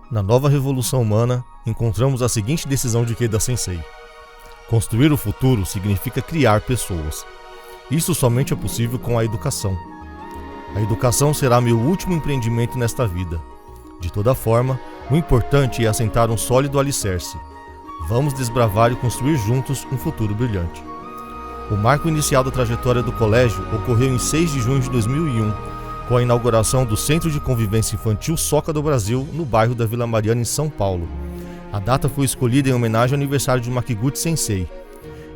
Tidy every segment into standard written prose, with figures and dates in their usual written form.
Na nova revolução humana, encontramos a seguinte decisão de Ikeda Sensei: construir o futuro significa criar pessoas. Isso somente é possível com a educação. A educação será meu último empreendimento nesta vida. De toda forma, o importante é assentar um sólido alicerce. Vamos desbravar e construir juntos um futuro brilhante. O marco inicial da trajetória do colégio ocorreu em 6 de junho de 2001, com a inauguração do Centro de Convivência Infantil Soka do Brasil, no bairro da Vila Mariana, em São Paulo. A data foi escolhida em homenagem ao aniversário de Makiguchi Sensei.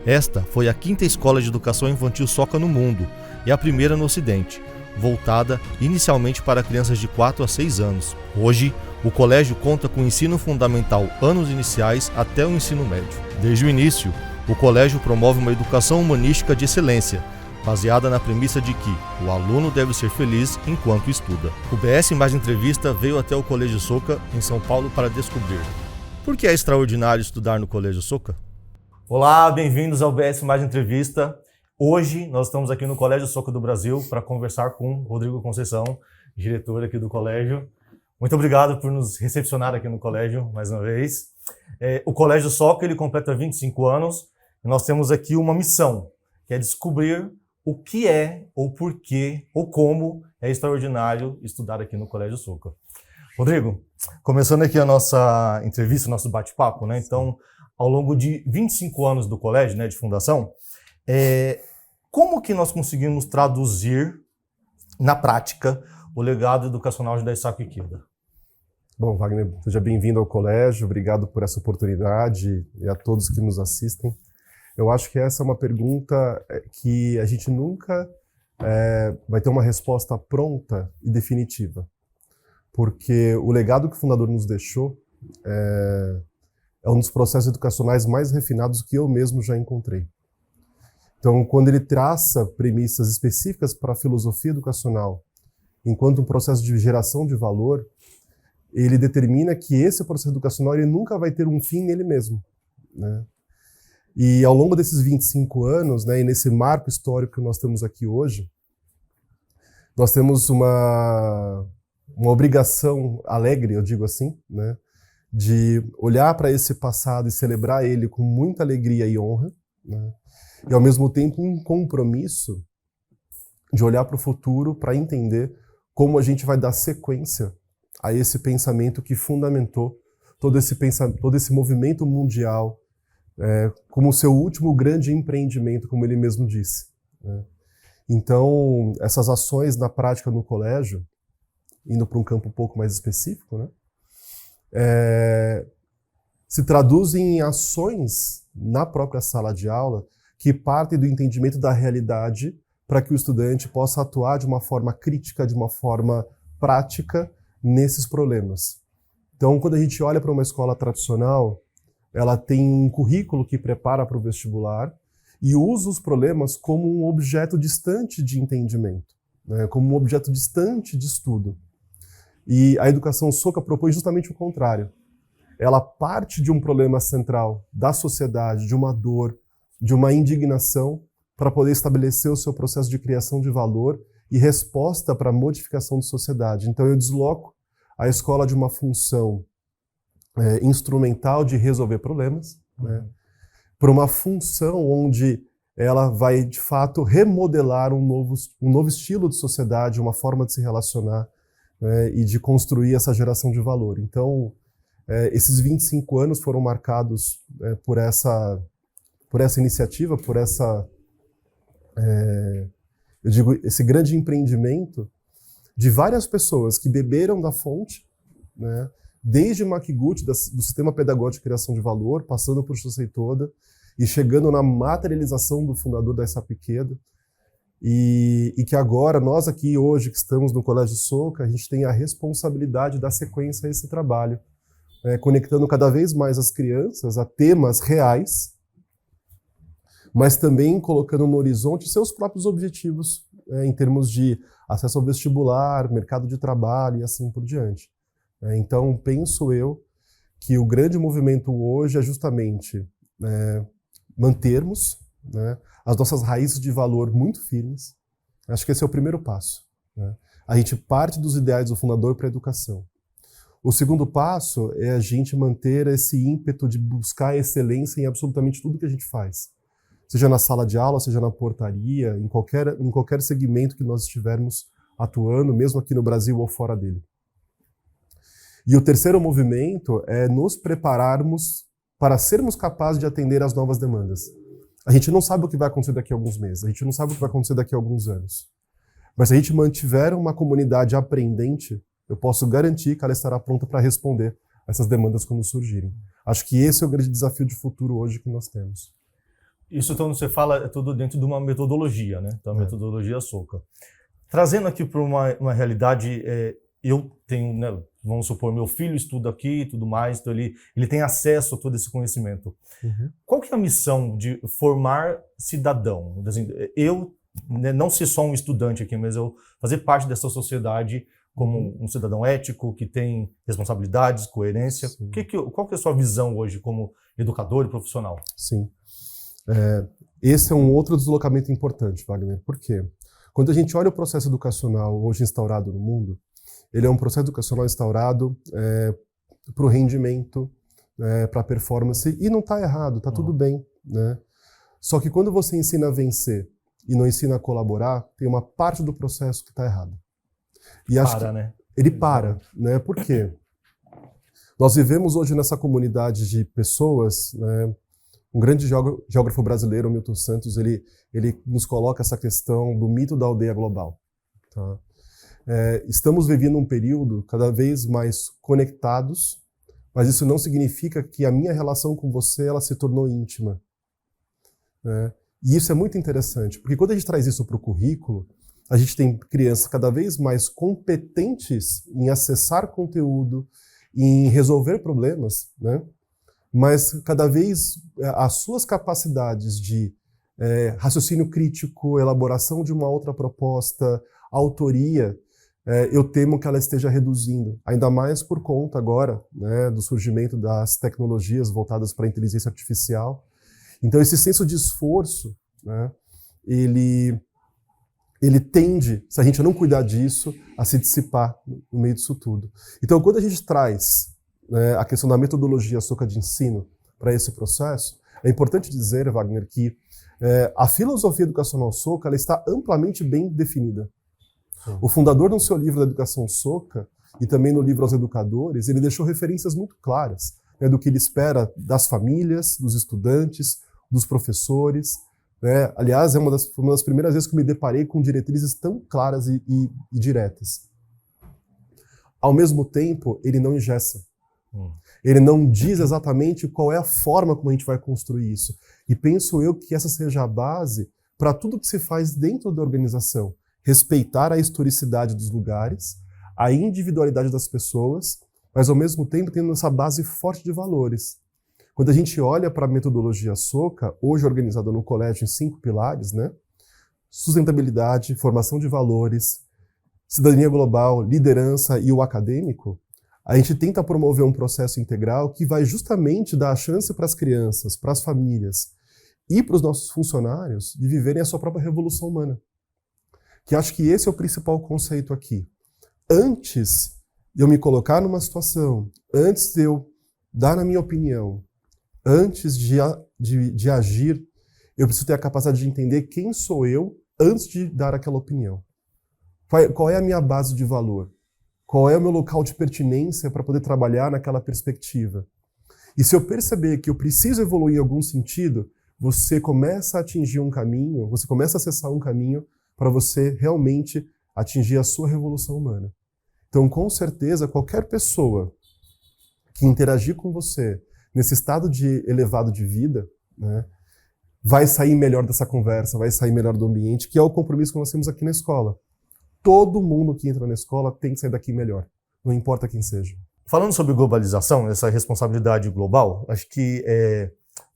Esta foi a 5ª escola de educação infantil Soka no mundo e a primeira no Ocidente, voltada inicialmente para crianças de 4 a 6 anos. Hoje, o colégio conta com o ensino fundamental anos iniciais até o ensino médio. Desde o início, o colégio promove uma educação humanística de excelência, baseada na premissa de que o aluno deve ser feliz enquanto estuda. O BS Mais Entrevista veio até o Colégio Soka, em São Paulo, para descobrir: por que é extraordinário estudar no Colégio Soka? Olá, bem-vindos ao BS Mais Entrevista. Hoje nós estamos aqui no Colégio Soka do Brasil para conversar com o Rodrigo Conceição, diretor aqui do colégio. Muito obrigado por nos recepcionar aqui no colégio mais uma vez. O Colégio Soka ele completa 25 anos e nós temos aqui uma missão, que é descobrir o que é, ou por que, ou como é extraordinário estudar aqui no Colégio Soka. Rodrigo, começando aqui a nossa entrevista, o nosso bate-papo, né? Então, ao longo de 25 anos do colégio, né, de fundação, como que nós conseguimos traduzir na prática o legado educacional de Daisaku Ikeda? Bom, Wagner, seja bem-vindo ao colégio, obrigado por essa oportunidade e a todos que nos assistem. Eu acho que essa é uma pergunta que a gente nunca vai ter uma resposta pronta e definitiva, porque o legado que o fundador nos deixou é um dos processos educacionais mais refinados que eu mesmo já encontrei. Então, quando ele traça premissas específicas para a filosofia educacional, enquanto um processo de geração de valor, ele determina que esse processo educacional ele nunca vai ter um fim nele mesmo, né? E ao longo desses 25 anos, né, e nesse marco histórico que nós temos aqui hoje, nós temos uma obrigação alegre, eu digo assim, né, de olhar para esse passado e celebrar ele com muita alegria e honra, né, e ao mesmo tempo um compromisso de olhar para o futuro para entender como a gente vai dar sequência a esse pensamento que fundamentou todo esse movimento mundial, como seu último grande empreendimento, como ele mesmo disse, né? Então, essas ações na prática no colégio, indo para um campo um pouco mais específico, né, se traduzem em ações na própria sala de aula que partem do entendimento da realidade para que o estudante possa atuar de uma forma crítica, de uma forma prática nesses problemas. Então, quando a gente olha para uma escola tradicional, ela tem um currículo que prepara para o vestibular e usa os problemas como um objeto distante de entendimento, né, como um objeto distante de estudo. E a educação Soka propõe justamente o contrário. Ela parte de um problema central da sociedade, de uma dor, de uma indignação, para poder estabelecer o seu processo de criação de valor e resposta para a modificação de sociedade. Então eu desloco a escola de uma função instrumental de resolver problemas, né, para uma função onde ela vai, de fato, remodelar um novo estilo de sociedade, uma forma de se relacionar, né, e de construir essa geração de valor. Então, esses 25 anos foram marcados por essa iniciativa, por esse grande empreendimento de várias pessoas que beberam da fonte, né, desde Makiguchi, do sistema pedagógico de criação de valor, passando por Shosei Toda, e chegando na materialização do fundador da Daisaku Ikeda, e que agora, nós aqui hoje que estamos no Colégio Soka, a gente tem a responsabilidade da sequência a esse trabalho, conectando cada vez mais as crianças a temas reais, mas também colocando no horizonte seus próprios objetivos, em termos de acesso ao vestibular, mercado de trabalho e assim por diante. Então, penso eu que o grande movimento hoje é justamente mantermos, né, as nossas raízes de valor muito firmes. Acho que esse é o primeiro passo, né? A gente parte dos ideais do fundador para a educação. O segundo passo é a gente manter esse ímpeto de buscar excelência em absolutamente tudo que a gente faz. Seja na sala de aula, seja na portaria, em qualquer segmento que nós estivermos atuando, mesmo aqui no Brasil ou fora dele. E o terceiro movimento é nos prepararmos para sermos capazes de atender às novas demandas. A gente não sabe o que vai acontecer daqui a alguns meses, a gente não sabe o que vai acontecer daqui a alguns anos. Mas se a gente mantiver uma comunidade aprendente, eu posso garantir que ela estará pronta para responder a essas demandas quando surgirem. Acho que esse é o grande desafio de futuro hoje que nós temos. Isso, então, você fala, é tudo dentro de uma metodologia, né? Então, a metodologia SOCA. Trazendo aqui para uma realidade, eu tenho, né, vamos supor, meu filho estuda aqui e tudo mais, então ele tem acesso a todo esse conhecimento. Uhum. Qual que é a missão de formar cidadão? Eu, né, não ser só um estudante aqui, mas eu fazer parte dessa sociedade como um cidadão ético, que tem responsabilidades, coerência. Qual que é a sua visão hoje como educador e profissional? Sim. Esse é um outro deslocamento importante, Wagner. Por quê? Quando a gente olha o processo educacional hoje instaurado no mundo, ele é um processo educacional instaurado para o rendimento, para a performance, e não está errado, está tudo bem, né? Só que quando você ensina a vencer e não ensina a colaborar, tem uma parte do processo que está errado. E acho que né? Ele para, né? Por quê? Nós vivemos hoje nessa comunidade de pessoas, né? Um grande geógrafo brasileiro, Milton Santos, ele nos coloca essa questão do mito da aldeia global. Tá? Estamos vivendo um período cada vez mais conectados, mas isso não significa que a minha relação com você ela se tornou íntima. Né? E isso é muito interessante, porque quando a gente traz isso para o currículo, a gente tem crianças cada vez mais competentes em acessar conteúdo, em resolver problemas, né? Mas cada vez as suas capacidades de raciocínio crítico, elaboração de uma outra proposta, autoria, eu temo que ela esteja reduzindo, ainda mais por conta agora, né, do surgimento das tecnologias voltadas para a inteligência artificial. Então esse senso de esforço, né, ele tende, se a gente não cuidar disso, a se dissipar no meio disso tudo. Então quando a gente traz a questão da metodologia SOCA de ensino para esse processo, é importante dizer, Wagner, que a filosofia educacional SOCA ela está amplamente bem definida. Sim. O fundador, no seu livro da Educação SOCA, e também no livro aos educadores, ele deixou referências muito claras, né, do que ele espera das famílias, dos estudantes, dos professores. Né? Aliás, foi uma das primeiras vezes que eu me deparei com diretrizes tão claras e diretas. Ao mesmo tempo, ele não engessa. Ele não diz exatamente qual é a forma como a gente vai construir isso. E penso eu que essa seja a base para tudo que se faz dentro da organização. Respeitar a historicidade dos lugares, a individualidade das pessoas, mas ao mesmo tempo tendo essa base forte de valores. Quando a gente olha para a metodologia SOCA, hoje organizada no colégio em 5 pilares, né? Sustentabilidade, formação de valores, cidadania global, liderança e o acadêmico, a gente tenta promover um processo integral que vai justamente dar a chance para as crianças, para as famílias e para os nossos funcionários de viverem a sua própria revolução humana. Que acho que esse é o principal conceito aqui. Antes de eu me colocar numa situação, antes de eu dar a minha opinião, antes de agir, eu preciso ter a capacidade de entender quem sou eu antes de dar aquela opinião. Qual é a minha base de valor? Qual é o meu local de pertinência para poder trabalhar naquela perspectiva? E se eu perceber que eu preciso evoluir em algum sentido, você começa a atingir um caminho, você começa a acessar um caminho para você realmente atingir a sua revolução humana. Então, com certeza, qualquer pessoa que interagir com você nesse estado de elevado de vida, né, vai sair melhor dessa conversa, vai sair melhor do ambiente, que é o compromisso que nós temos aqui na escola. Todo mundo que entra na escola tem que sair daqui melhor, não importa quem seja. Falando sobre globalização, essa responsabilidade global, acho que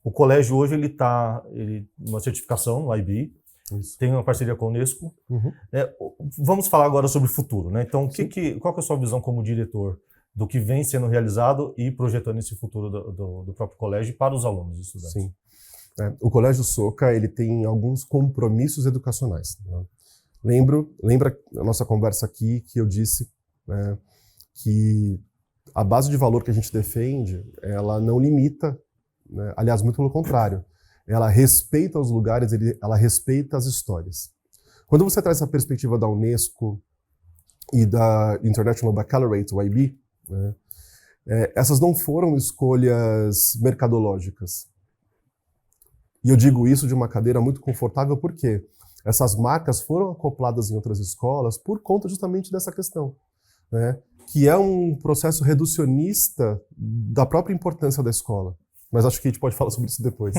o colégio hoje ele está uma certificação no IB, tem uma parceria com a Unesco. Uhum. Vamos falar agora sobre o futuro, né? Então, qual que é a sua visão como diretor do que vem sendo realizado e projetando esse futuro do próprio colégio para os alunos e estudantes? Sim. O Colégio SOCA ele tem alguns compromissos educacionais, né? Lembra a nossa conversa aqui que eu disse, né, que a base de valor que a gente defende, ela não limita, né? Aliás, muito pelo contrário. Ela respeita os lugares, ela respeita as histórias. Quando você traz essa perspectiva da Unesco e da International Baccalaureate, o IB, né, essas não foram escolhas mercadológicas. E eu digo isso de uma cadeira muito confortável porque essas marcas foram acopladas em outras escolas por conta justamente dessa questão, né, que é um processo reducionista da própria importância da escola. Mas acho que a gente pode falar sobre isso depois.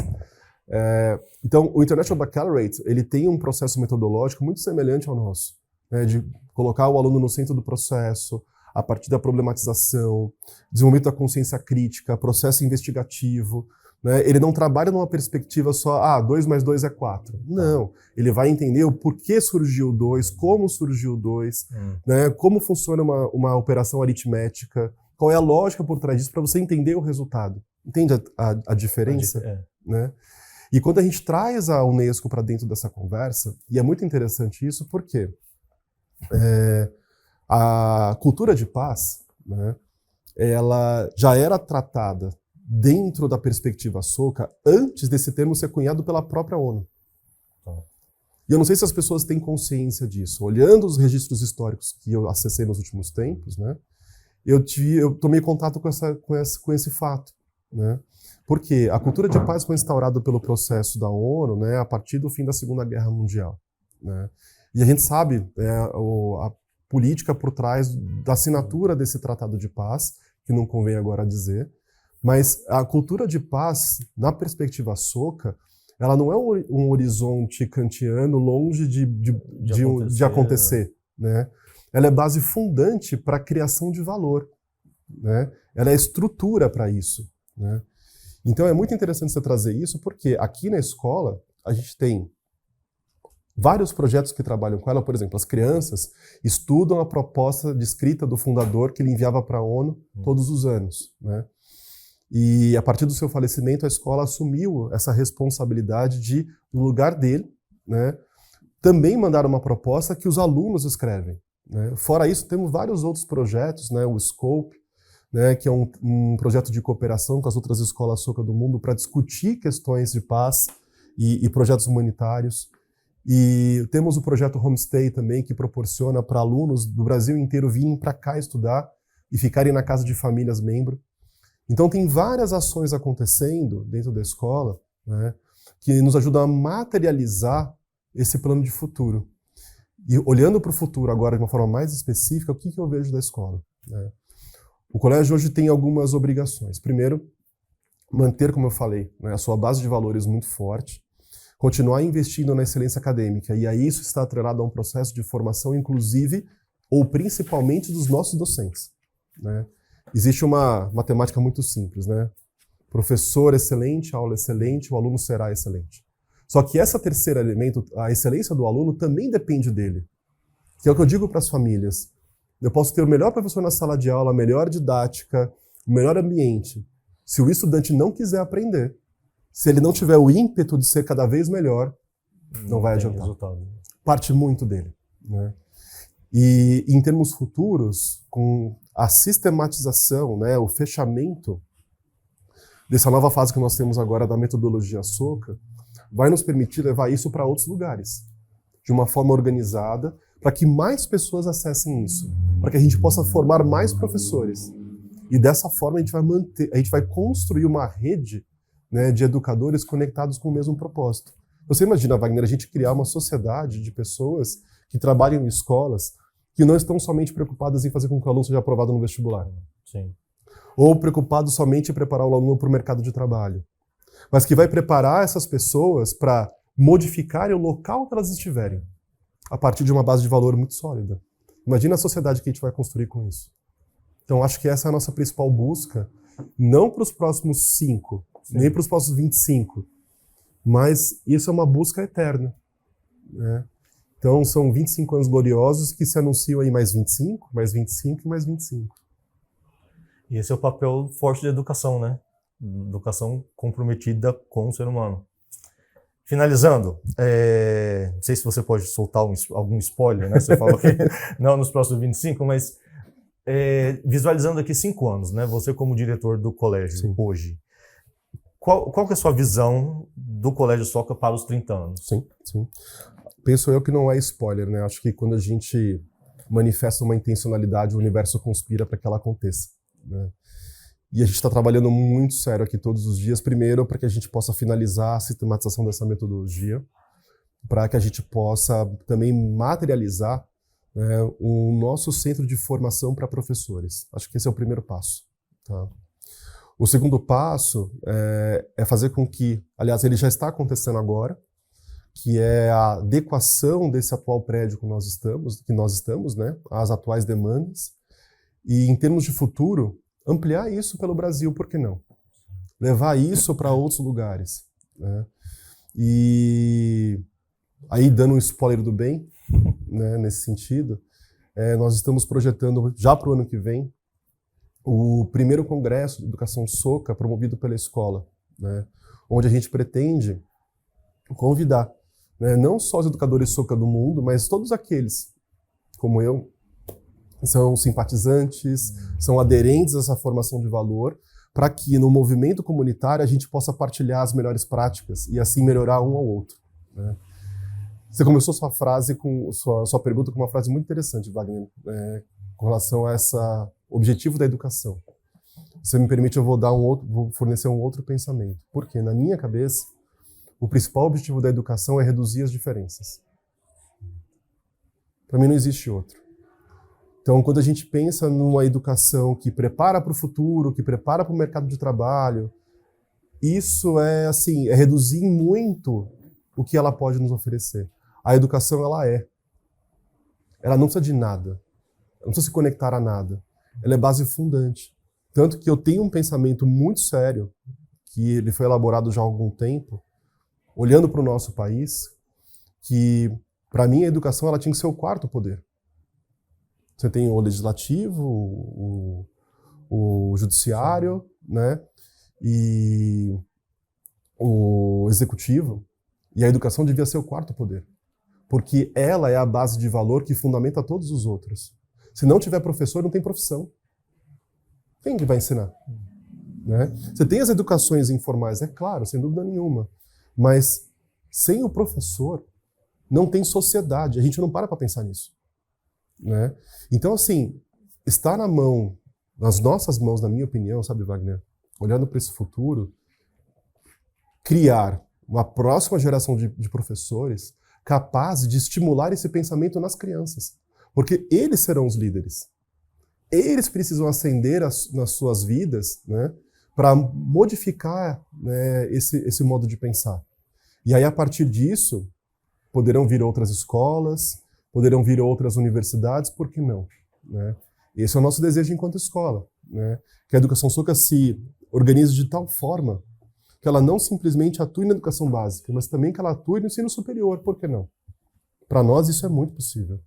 Então, o International Baccalaureate, ele tem um processo metodológico muito semelhante ao nosso, né, de colocar o aluno no centro do processo, a partir da problematização, desenvolvimento da consciência crítica, processo investigativo, né? Ele não trabalha numa perspectiva só, 2 mais 2 é 4. Não, ele vai entender o porquê surgiu o 2, como surgiu o 2, né? Como funciona uma operação aritmética, qual é a lógica por trás disso, para você entender o resultado. Entende a diferença? Né? E quando a gente traz a Unesco para dentro dessa conversa, e é muito interessante isso, porque a cultura de paz, né, ela já era tratada dentro da perspectiva Soka antes desse termo ser cunhado pela própria ONU. E eu não sei se as pessoas têm consciência disso. Olhando os registros históricos que eu acessei nos últimos tempos, né, eu tomei contato com esse fato, né? Porque a cultura de paz foi instaurada pelo processo da ONU, né, a partir do fim da Segunda Guerra Mundial, né? E a gente sabe, a política por trás da assinatura desse tratado de paz, que não convém agora dizer, mas a cultura de paz, na perspectiva Soka, ela não é um horizonte kantiano longe de acontecer, né? Ela é base fundante para a criação de valor, né? Ela é estrutura para isso, né? Então é muito interessante você trazer isso, porque aqui na escola a gente tem vários projetos que trabalham com ela. Por exemplo, as crianças estudam a proposta de escrita do fundador que ele enviava para a ONU todos os anos, né? E a partir do seu falecimento, a escola assumiu essa responsabilidade de, no lugar dele, né, também mandar uma proposta que os alunos escrevem, né? Fora isso, temos vários outros projetos, né, o Scope, né, que é um projeto de cooperação com as outras escolas Soka do mundo para discutir questões de paz e projetos humanitários. E temos o projeto Homestay também, que proporciona para alunos do Brasil inteiro virem para cá estudar e ficarem na casa de famílias membro. Então tem várias ações acontecendo dentro da escola, né, que nos ajudam a materializar esse plano de futuro. E olhando para o futuro agora de uma forma mais específica, o que eu vejo da escola, né? O colégio hoje tem algumas obrigações. Primeiro, manter, como eu falei, né, a sua base de valores muito forte, continuar investindo na excelência acadêmica, e aí isso está atrelado a um processo de formação, inclusive, ou principalmente dos nossos docentes, né? Existe uma matemática muito simples, né? Professor excelente, aula excelente, o aluno será excelente. Só que esse terceiro elemento, a excelência do aluno, também depende dele. Que é o que eu digo para as famílias. Eu posso ter o melhor professor na sala de aula, a melhor didática, o melhor ambiente. Se o estudante não quiser aprender, se ele não tiver o ímpeto de ser cada vez melhor, não vai adiantar. Resultado. Parte muito dele, né? E em termos futuros, com a sistematização, né, o fechamento dessa nova fase que nós temos agora da metodologia Soka, vai nos permitir levar isso para outros lugares, de uma forma organizada, para que mais pessoas acessem isso, para que a gente possa formar mais professores. E dessa forma a gente vai construir uma rede, né, de educadores conectados com o mesmo propósito. Você imagina, Wagner, a gente criar uma sociedade de pessoas que trabalham em escolas que não estão somente preocupadas em fazer com que o aluno seja aprovado no vestibular. Sim. Ou preocupados somente em preparar o aluno para o mercado de trabalho. Mas que vai preparar essas pessoas para modificarem o local que elas estiverem, a partir de uma base de valor muito sólida. Imagina a sociedade que a gente vai construir com isso. Então, acho que essa é a nossa principal busca, não para os próximos 5, nem para os próximos 25, mas isso é uma busca eterna, né? Então, são 25 anos gloriosos que se anunciam aí mais 25, mais 25 e mais 25. E esse é o papel forte da educação, né? Educação comprometida com o ser humano. Finalizando, não sei se você pode soltar algum spoiler, né? Você falou que não nos próximos 25, mas Visualizando aqui 5 anos, né? Você como diretor do colégio, Sim. hoje, qual que é a sua visão do Colégio Soca para os 30 anos? Sim, sim. Penso eu que não é spoiler, né? Acho que quando a gente manifesta uma intencionalidade, o universo conspira para que ela aconteça, né? E a gente está trabalhando muito sério aqui todos os dias, primeiro para que a gente possa finalizar a sistematização dessa metodologia, para que a gente possa também materializar, né, o nosso centro de formação para professores. Acho que esse é o primeiro passo. Tá? O segundo passo é fazer com que, aliás, ele já está acontecendo agora, que é a adequação desse atual prédio que nós estamos, né, às atuais demandas, e em termos de futuro, ampliar isso pelo Brasil, por que não? Levar isso para outros lugares, né? E aí, dando um spoiler do bem, né, nesse sentido, nós estamos projetando, já para o ano que vem, o primeiro congresso de educação Soca promovido pela escola, né, onde a gente pretende convidar, né, não só os educadores Soca do mundo, mas todos aqueles, como eu, são simpatizantes, são aderentes a essa formação de valor, para que no movimento comunitário a gente possa partilhar as melhores práticas e assim melhorar um ao outro, né? Você começou sua pergunta com uma frase muito interessante, Wagner, com relação a esse objetivo da educação. Se me permite, eu vou fornecer um outro pensamento. Porque, na minha cabeça, o principal objetivo da educação é reduzir as diferenças. Para mim não existe outro. Então, quando a gente pensa numa educação que prepara para o futuro, que prepara para o mercado de trabalho, isso é reduzir muito o que ela pode nos oferecer. A educação, ela não precisa de nada, ela não precisa se conectar a nada, ela é base fundante. Tanto que eu tenho um pensamento muito sério, que ele foi elaborado já há algum tempo, olhando para o nosso país, que, para mim, a educação ela tinha que ser o quarto poder. Você tem o legislativo, o judiciário, né, e o executivo, e a educação devia ser o quarto poder, porque ela é a base de valor que fundamenta todos os outros. Se não tiver professor, não tem profissão. Quem que vai ensinar? Né? Você tem as educações informais, é claro, sem dúvida nenhuma, mas sem o professor, não tem sociedade. A gente não para pensar nisso. Né? Então, assim, está nas nossas mãos, na minha opinião, sabe, Wagner, olhando para esse futuro, criar uma próxima geração de professores capazes de estimular esse pensamento nas crianças. Porque eles serão os líderes. Eles precisam ascender nas suas vidas, né, para modificar, né, esse modo de pensar. E aí, a partir disso, poderão vir outras escolas, poderão vir outras universidades, por que não? Né? Esse é o nosso desejo enquanto escola, né? Que a educação Soca se organize de tal forma que ela não simplesmente atue na educação básica, mas também que ela atue no ensino superior, por que não? Para nós isso é muito possível.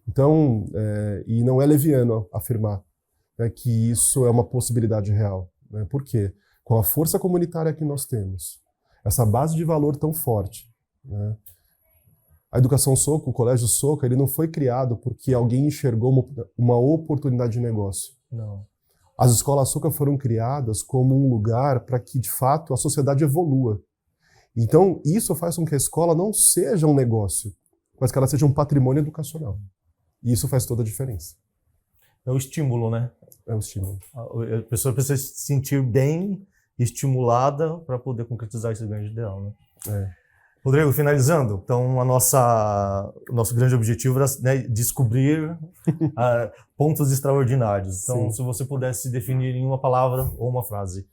Então, e não é leviano afirmar, né, que isso é uma possibilidade real. Né? Por quê? Com a força comunitária que nós temos, essa base de valor tão forte, né? A educação Soca, o Colégio Soca, ele não foi criado porque alguém enxergou uma oportunidade de negócio. Não. As escolas Soca foram criadas como um lugar para que, de fato, a sociedade evolua. Então, isso faz com que a escola não seja um negócio, mas que ela seja um patrimônio educacional. E isso faz toda a diferença. É o estímulo, né? É o estímulo. A pessoa precisa se sentir bem estimulada para poder concretizar esse grande ideal, né? Rodrigo, finalizando, então o nosso grande objetivo era, né, descobrir pontos extraordinários. Então, se você pudesse definir em uma palavra ou uma frase,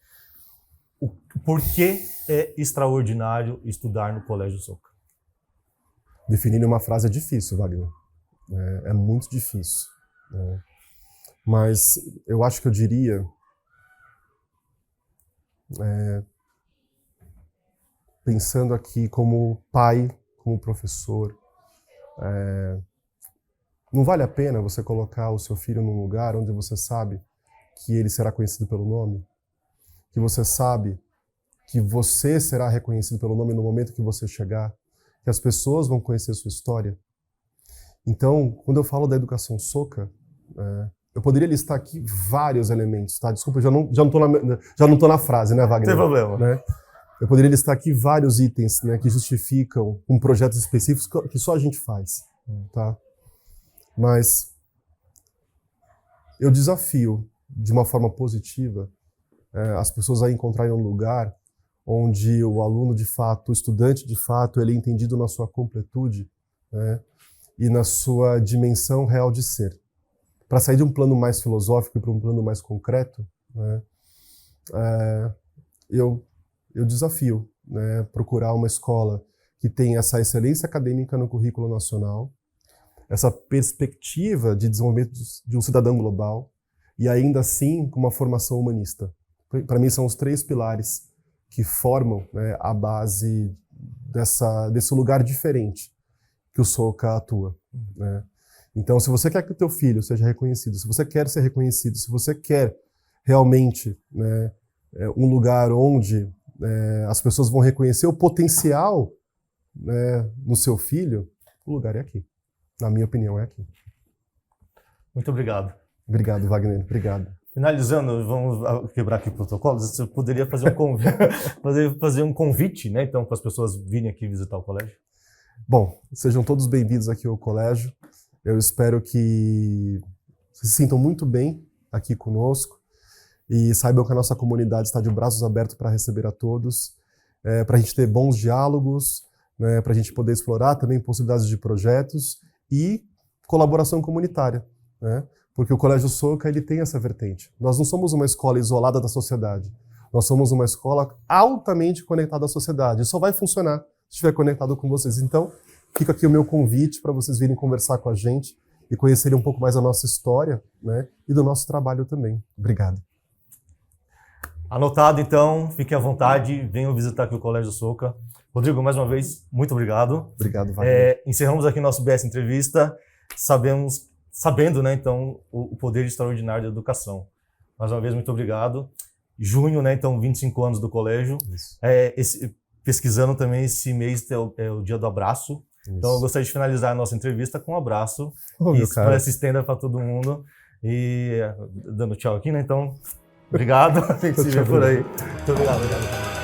por que é extraordinário estudar no Colégio Soca? Definir em uma frase é difícil, Wagner. É muito difícil. Mas eu acho que eu diria... pensando aqui como pai, como professor, não vale a pena você colocar o seu filho num lugar onde você sabe que ele será conhecido pelo nome? Que você sabe que você será reconhecido pelo nome no momento que você chegar? Que as pessoas vão conhecer a sua história? Então, quando eu falo da educação Soca, eu poderia listar aqui vários elementos, tá? Desculpa, já não tô na frase, né, Wagner? Sem problema. Né? Eu poderia listar aqui vários itens, né, que justificam projetos específicos que só a gente faz, tá? Mas eu desafio, de uma forma positiva, as pessoas a encontrarem um lugar onde o aluno, de fato, o estudante, de fato, ele é entendido na sua completude, né, e na sua dimensão real de ser. Para sair de um plano mais filosófico e para um plano mais concreto, né, eu desafio, né, procurar uma escola que tenha essa excelência acadêmica no currículo nacional, essa perspectiva de desenvolvimento de um cidadão global e ainda assim com uma formação humanista. Para mim são os 3 pilares que formam, né, a base desse lugar diferente que o Soka atua, né? Então, se você quer que o teu filho seja reconhecido, se você quer ser reconhecido, se você quer realmente, né, um lugar onde as pessoas vão reconhecer o potencial, né, no seu filho, o lugar é aqui. Na minha opinião, é aqui. Muito obrigado. Obrigado, Wagner. Obrigado. Finalizando, vamos quebrar aqui o protocolo. Você poderia fazer fazer um convite, né, então, para as pessoas virem aqui visitar o colégio? Bom, sejam todos bem-vindos aqui ao colégio. Eu espero que se sintam muito bem aqui conosco e saibam que a nossa comunidade está de braços abertos para receber a todos, para a gente ter bons diálogos, né, para a gente poder explorar também possibilidades de projetos e colaboração comunitária, né? Porque o Colégio Soka, ele tem essa vertente. Nós não somos uma escola isolada da sociedade. Nós somos uma escola altamente conectada à sociedade. Só vai funcionar se estiver conectado com vocês. Então, fica aqui o meu convite para vocês virem conversar com a gente e conhecerem um pouco mais a nossa história, né, e do nosso trabalho também. Obrigado. Anotado, então. Fiquem à vontade. Venham visitar aqui o Colégio Soka. Rodrigo, mais uma vez, muito obrigado. Obrigado, Wagner. Encerramos aqui nosso BS Entrevista, sabendo, né, então, o poder extraordinário da educação. Mais uma vez, muito obrigado. Junho, né, então, 25 anos do colégio. Pesquisando também, esse mês é o dia do abraço. Isso. Então, eu gostaria de finalizar a nossa entrevista com um abraço. Que se estenda para todo mundo. E dando tchau aqui, né? Então, obrigado. A gente se vê por aí. Muito obrigado.